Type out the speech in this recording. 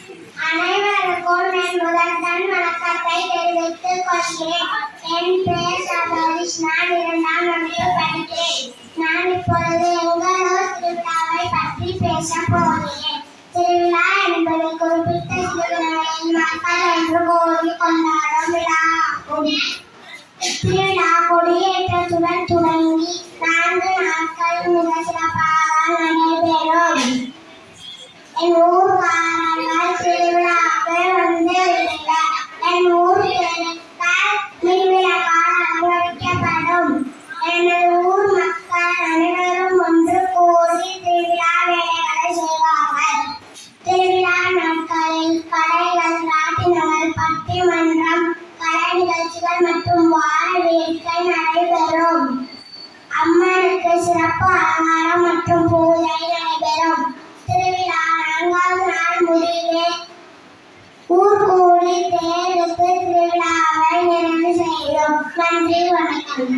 அனைவருக்கும் என் முதற்கண் வணக்கத்தை தெரிவித்துக் கொள்கிறேன். என் பெயர் சபரிஷ். நான் 2ஆம் வகுப்பு படிக்கிறேன். நான் இப்பொழுது எங்களூர் திருவிழாவை பற்றி பேசப் போகிறேன். திருவிழா என்பது குறிப்பிட்ட சிறுநாளில் மக்கள் என்று கூறி கொண்டாடும் விழா ஆகும். திருவிழா கொடியேற்றத்துடன் தொடங்கி 4 நாட்கள் மிக சிறப்பாக நடைபெறும். என் ஊர்காரர்கள் திருவிழாவுக்கு வந்து விடுங்க. என் ஊர் தெருக்கள் மின்விளக்கால் அலங்கரிக்கப்படும். எனது ஊர் மக்கள் அனைவரும் ஒன்று கூடி திருவிழா வேலைகளை செய்வார்கள். திருவிழா நாட்களில் கடைகள், ராட்டினங்கள், பட்டிமன்றம், கலை நிகழ்ச்சிகள் மற்றும் வார வேடிக்கை நடைபெறும். அம்மனுக்கு சிறப்பு அலங்காரம் மற்றும் பூஜை நடைபெறும். திருவிழா 4ஆம் நாள் முடிவே ஊர் கூடி தேர் இழுத்து திருவிழாவை நிறைவு செய்யும். நன்றி, வணக்கம்.